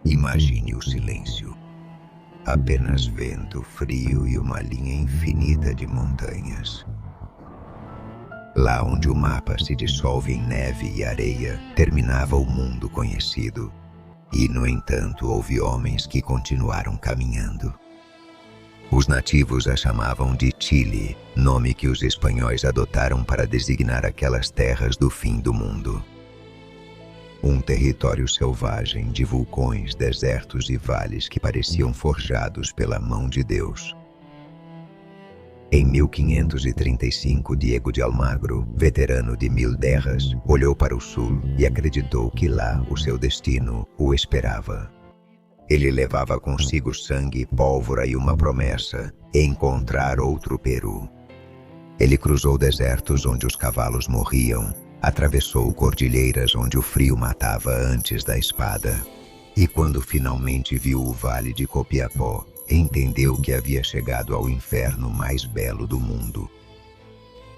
Imagine o silêncio. Apenas vento frio e uma linha infinita de montanhas. Lá onde o mapa se dissolve em neve e areia, terminava o mundo conhecido. E, no entanto, houve homens que continuaram caminhando. Os nativos a chamavam de Chile, nome que os espanhóis adotaram para designar aquelas terras do fim do mundo. Um território selvagem de vulcões, desertos e vales que pareciam forjados pela mão de Deus. Em 1535, Diego de Almagro, veterano de 1000 terras, olhou para o sul e acreditou que lá o seu destino o esperava. Ele levava consigo sangue, pólvora e uma promessa: encontrar outro Peru. Ele cruzou desertos onde os cavalos morriam, atravessou cordilheiras onde o frio matava antes da espada. E quando finalmente viu o vale de Copiapó, entendeu que havia chegado ao inferno mais belo do mundo.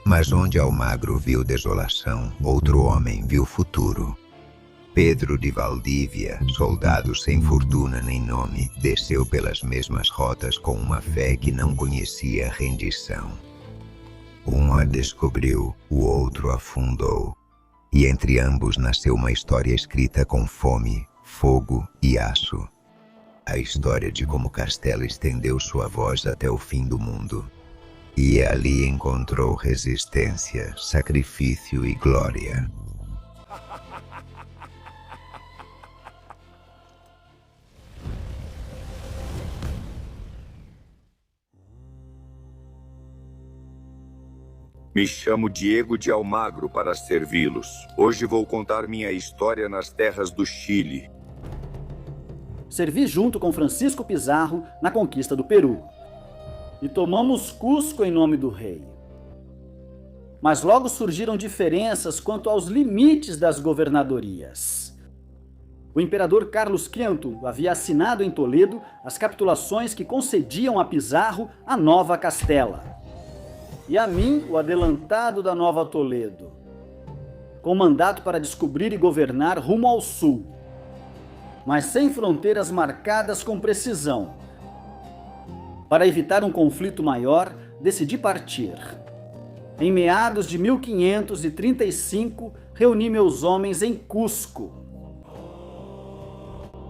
Mas onde Almagro viu desolação, outro homem viu futuro. Pedro de Valdívia, soldado sem fortuna nem nome, desceu pelas mesmas rotas com uma fé que não conhecia rendição. Um a descobriu, o outro afundou. E entre ambos nasceu uma história escrita com fome, fogo e aço. A história de como Castela estendeu sua voz até o fim do mundo. E ali encontrou resistência, sacrifício e glória. Me chamo Diego de Almagro para servi-los. Hoje vou contar minha história nas terras do Chile. Servi junto com Francisco Pizarro na conquista do Peru. E tomamos Cusco em nome do rei. Mas logo surgiram diferenças quanto aos limites das governadorias. O imperador Carlos V havia assinado em Toledo as capitulações que concediam a Pizarro a Nova Castela. E a mim, o adelantado da Nova Toledo, com mandato para descobrir e governar rumo ao sul, mas sem fronteiras marcadas com precisão. Para evitar um conflito maior, decidi partir. Em meados de 1535, reuni meus homens em Cusco.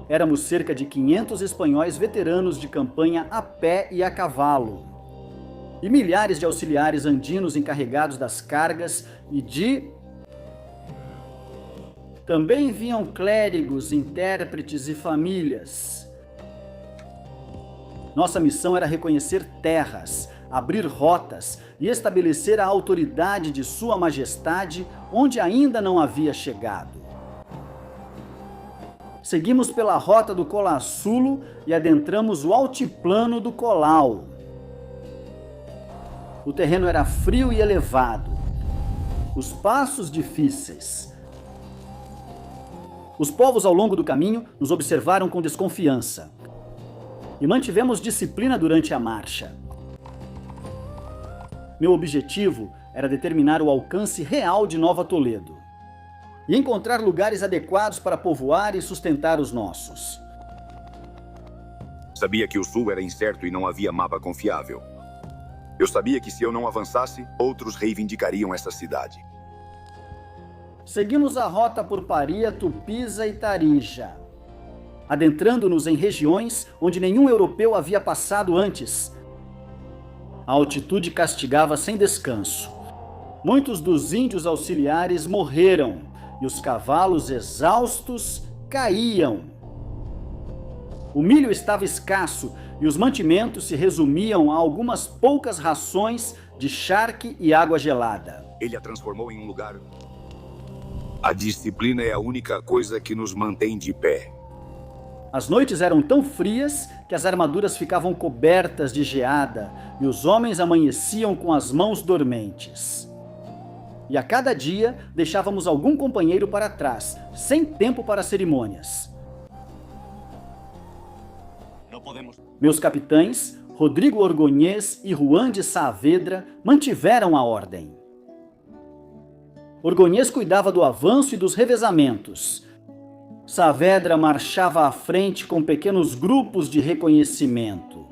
Éramos cerca de 500 espanhóis veteranos de campanha a pé e a cavalo. E milhares de auxiliares andinos encarregados das cargas e de... Também vinham clérigos, intérpretes e famílias. Nossa missão era reconhecer terras, abrir rotas e estabelecer a autoridade de Sua Majestade onde ainda não havia chegado. Seguimos pela rota do Colassulo e adentramos o altiplano do Colau. O terreno era frio e elevado, os passos difíceis. Os povos ao longo do caminho nos observaram com desconfiança e mantivemos disciplina durante a marcha. Meu objetivo era determinar o alcance real de Nova Toledo e encontrar lugares adequados para povoar e sustentar os nossos. Sabia que o sul era incerto e não havia mapa confiável. Eu sabia que se eu não avançasse, outros reivindicariam essa cidade. Seguimos a rota por Paria, Tupiza e Tarija, adentrando-nos em regiões onde nenhum europeu havia passado antes. A altitude castigava sem descanso. Muitos dos índios auxiliares morreram e os cavalos exaustos caíam. O milho estava escasso e os mantimentos se resumiam a algumas poucas rações de charque e água gelada. Ele a transformou em um lugar. A disciplina é a única coisa que nos mantém de pé. As noites eram tão frias que as armaduras ficavam cobertas de geada e os homens amanheciam com as mãos dormentes. E a cada dia deixávamos algum companheiro para trás, sem tempo para cerimônias. Meus capitães, Rodrigo Orgonhês e Juan de Saavedra, mantiveram a ordem. Orgonhês cuidava do avanço e dos revezamentos, Saavedra marchava à frente com pequenos grupos de reconhecimento.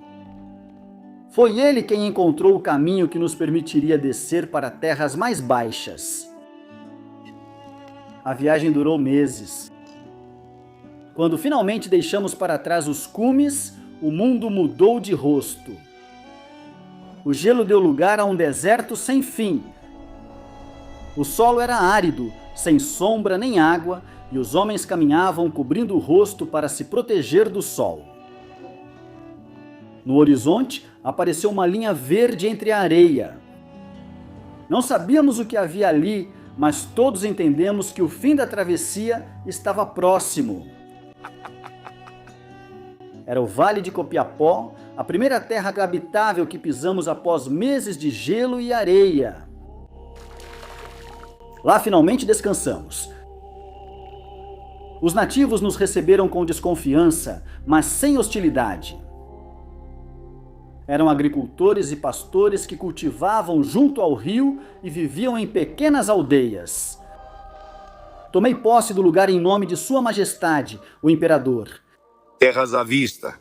Foi ele quem encontrou o caminho que nos permitiria descer para terras mais baixas. A viagem durou meses. Quando finalmente deixamos para trás os cumes, o mundo mudou de rosto. O gelo deu lugar a um deserto sem fim. O solo era árido, sem sombra nem água, e os homens caminhavam cobrindo o rosto para se proteger do sol. No horizonte, apareceu uma linha verde entre a areia. Não sabíamos o que havia ali, mas todos entendemos que o fim da travessia estava próximo. Era o Vale de Copiapó, a primeira terra habitável que pisamos após meses de gelo e areia. Lá finalmente descansamos. Os nativos nos receberam com desconfiança, mas sem hostilidade. Eram agricultores e pastores que cultivavam junto ao rio e viviam em pequenas aldeias. Tomei posse do lugar em nome de Sua Majestade, o Imperador. Terras à vista.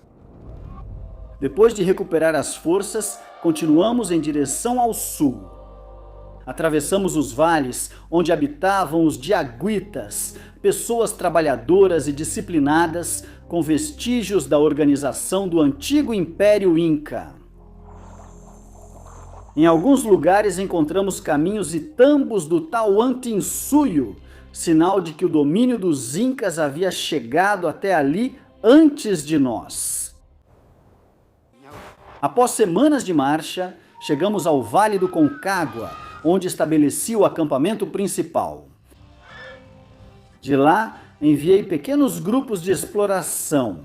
Depois de recuperar as forças, continuamos em direção ao sul. Atravessamos os vales onde habitavam os diaguitas, pessoas trabalhadoras e disciplinadas com vestígios da organização do antigo Império Inca. Em alguns lugares encontramos caminhos e tambos do Tahuantinsuyo, sinal de que o domínio dos Incas havia chegado até ali antes de nós. Após semanas de marcha, chegamos ao Vale do Concagua, onde estabeleci o acampamento principal. De lá, enviei pequenos grupos de exploração.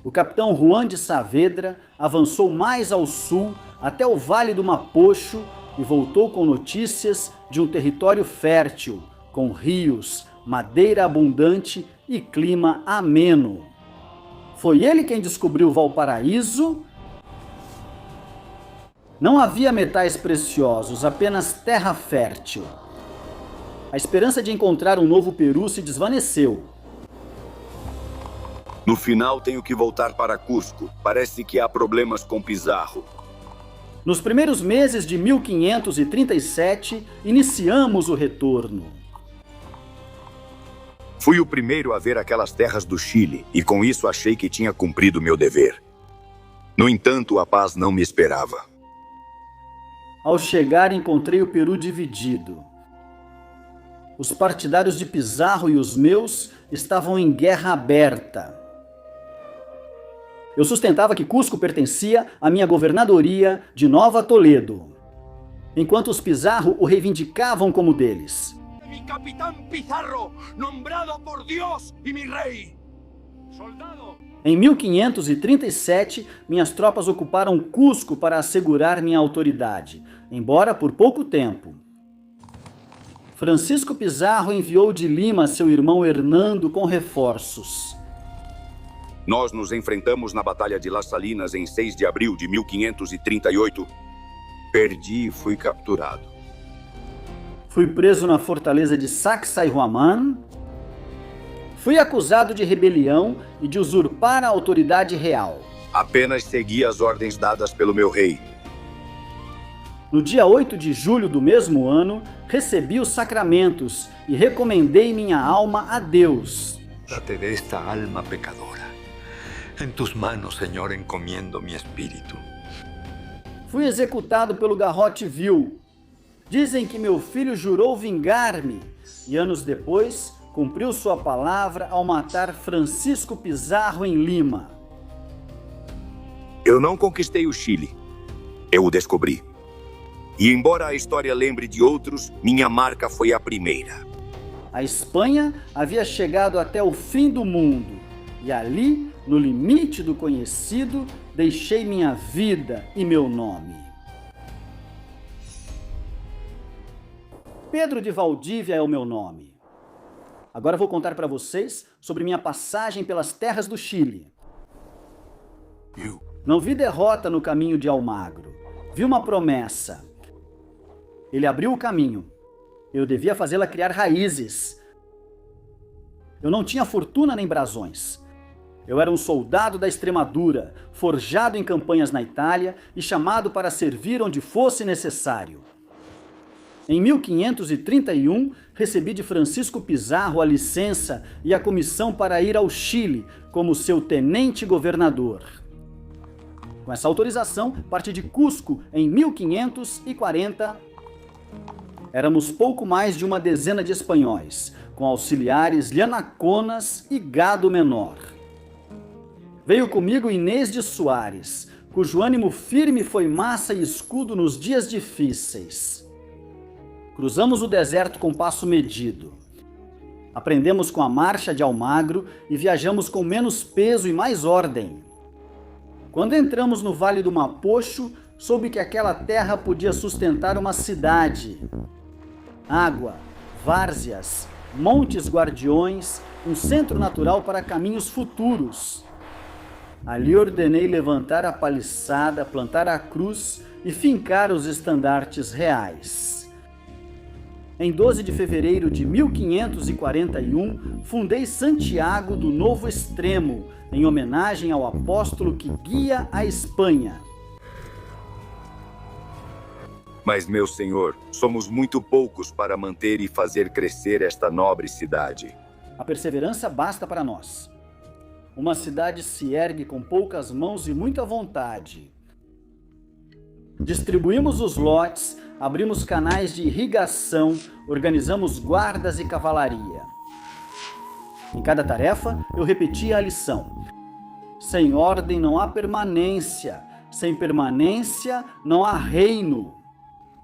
O capitão Juan de Saavedra avançou mais ao sul, até o Vale do Mapocho, e voltou com notícias de um território fértil, com rios, madeira abundante e clima ameno. Foi ele quem descobriu Valparaíso. Não havia metais preciosos, apenas terra fértil. A esperança de encontrar um novo Peru se desvaneceu. No final tenho que voltar para Cusco. Parece que há problemas com Pizarro. Nos primeiros meses de 1537, iniciamos o retorno. Fui o primeiro a ver aquelas terras do Chile e com isso achei que tinha cumprido meu dever. No entanto, a paz não me esperava. Ao chegar, encontrei o Peru dividido. Os partidários de Pizarro e os meus estavam em guerra aberta. Eu sustentava que Cusco pertencia à minha governadoria de Nova Toledo, enquanto os Pizarro o reivindicavam como deles. Mi capitán Pizarro, nombrado por Dios y mi rey. Soldado. Em 1537, minhas tropas ocuparam Cusco para assegurar minha autoridade, embora por pouco tempo. Francisco Pizarro enviou de Lima seu irmão Hernando com reforços. Nós nos enfrentamos na Batalha de Las Salinas em 6 de abril de 1538. Perdi e fui capturado. Fui preso na fortaleza de Sacsayhuaman. Fui acusado de rebelião e de usurpar a autoridade real. Apenas segui as ordens dadas pelo meu rei. No dia 8 de julho do mesmo ano, recebi os sacramentos e recomendei minha alma a Deus. Date de esta alma pecadora. En tus manos, Señor, encomiendo mi espíritu. Fui executado pelo garrote vil. Dizem que meu filho jurou vingar-me e anos depois cumpriu sua palavra ao matar Francisco Pizarro em Lima. Eu não conquistei o Chile. Eu o descobri. E embora a história lembre de outros, minha marca foi a primeira. A Espanha havia chegado até o fim do mundo e ali, no limite do conhecido, deixei minha vida e meu nome. Pedro de Valdívia é o meu nome. Agora vou contar para vocês sobre minha passagem pelas terras do Chile. Não vi derrota no caminho de Almagro. Vi uma promessa. Ele abriu o caminho. Eu devia fazê-la criar raízes. Eu não tinha fortuna nem brasões. Eu era um soldado da Extremadura, forjado em campanhas na Itália e chamado para servir onde fosse necessário. Em 1531, recebi de Francisco Pizarro a licença e a comissão para ir ao Chile como seu tenente-governador. Com essa autorização, parti de Cusco em 1540. Éramos pouco mais de uma dezena de espanhóis, com auxiliares lianaconas e gado menor. Veio comigo Inês de Soares, cujo ânimo firme foi massa e escudo nos dias difíceis. Cruzamos o deserto com passo medido. Aprendemos com a marcha de Almagro e viajamos com menos peso e mais ordem. Quando entramos no Vale do Mapocho, soube que aquela terra podia sustentar uma cidade. Água, várzeas, montes guardiões, um centro natural para caminhos futuros. Ali ordenei levantar a paliçada, plantar a cruz e fincar os estandartes reais. Em 12 de fevereiro de 1541, fundei Santiago do Novo Extremo, em homenagem ao apóstolo que guia a Espanha. Mas, meu senhor, somos muito poucos para manter e fazer crescer esta nobre cidade. A perseverança basta para nós. Uma cidade se ergue com poucas mãos e muita vontade. Distribuímos os lotes, abrimos canais de irrigação, organizamos guardas e cavalaria. Em cada tarefa, eu repetia a lição. Sem ordem não há permanência, sem permanência não há reino.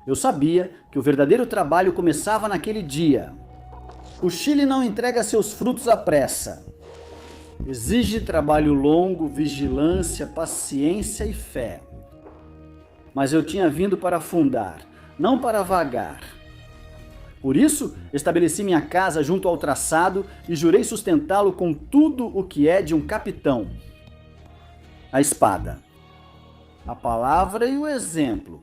Eu sabia que o verdadeiro trabalho começava naquele dia. O Chile não entrega seus frutos à pressa. Exige trabalho longo, vigilância, paciência e fé. Mas eu tinha vindo para fundar, não para vagar. Por isso, estabeleci minha casa junto ao traçado e jurei sustentá-lo com tudo o que é de um capitão. A espada, a palavra e o exemplo.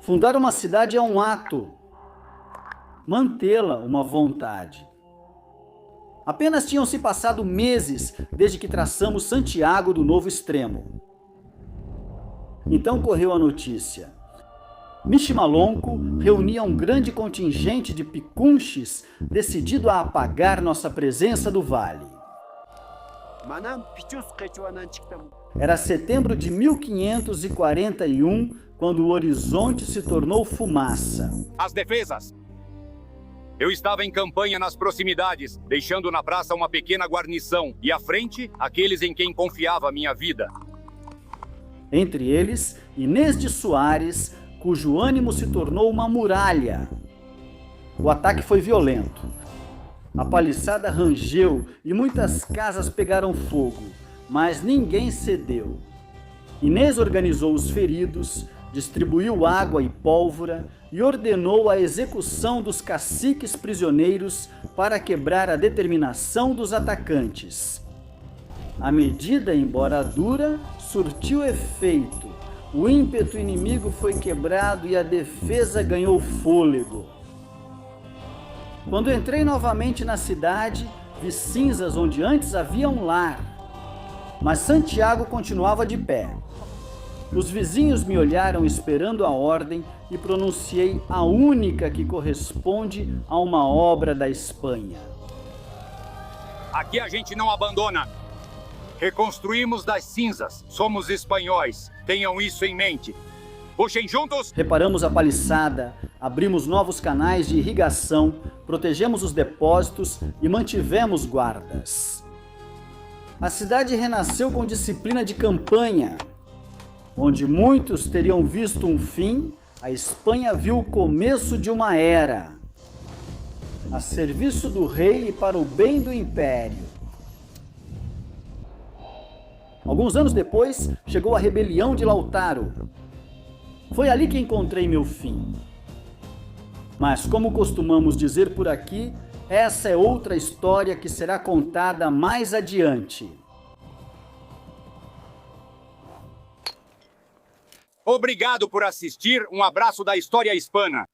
Fundar uma cidade é um ato, mantê-la uma vontade. Apenas tinham se passado meses desde que traçamos Santiago do Novo Extremo. Então correu a notícia. Michimalonco reunia um grande contingente de picunches decidido a apagar nossa presença do vale. Era setembro de 1541, quando o horizonte se tornou fumaça. As defesas! Eu estava em campanha nas proximidades, deixando na praça uma pequena guarnição e à frente, aqueles em quem confiava a minha vida. Entre eles, Inês de Soares, cujo ânimo se tornou uma muralha. O ataque foi violento. A paliçada rangeu e muitas casas pegaram fogo, mas ninguém cedeu. Inês organizou os feridos, distribuiu água e pólvora e ordenou a execução dos caciques prisioneiros para quebrar a determinação dos atacantes. A medida, embora dura, surtiu efeito. O ímpeto inimigo foi quebrado e a defesa ganhou fôlego. Quando entrei novamente na cidade, vi cinzas onde antes havia um lar. Mas Santiago continuava de pé. Os vizinhos me olharam esperando a ordem e pronunciei a única que corresponde a uma obra da Espanha. Aqui a gente não abandona. Reconstruímos das cinzas. Somos espanhóis. Tenham isso em mente. Puxem juntos! Reparamos a paliçada, abrimos novos canais de irrigação, protegemos os depósitos e mantivemos guardas. A cidade renasceu com disciplina de campanha. Onde muitos teriam visto um fim, a Espanha viu o começo de uma era. A serviço do rei e para o bem do império. Alguns anos depois, chegou a rebelião de Lautaro. Foi ali que encontrei meu fim. Mas, como costumamos dizer por aqui, essa é outra história que será contada mais adiante. Obrigado por assistir. Um abraço da História Hispana.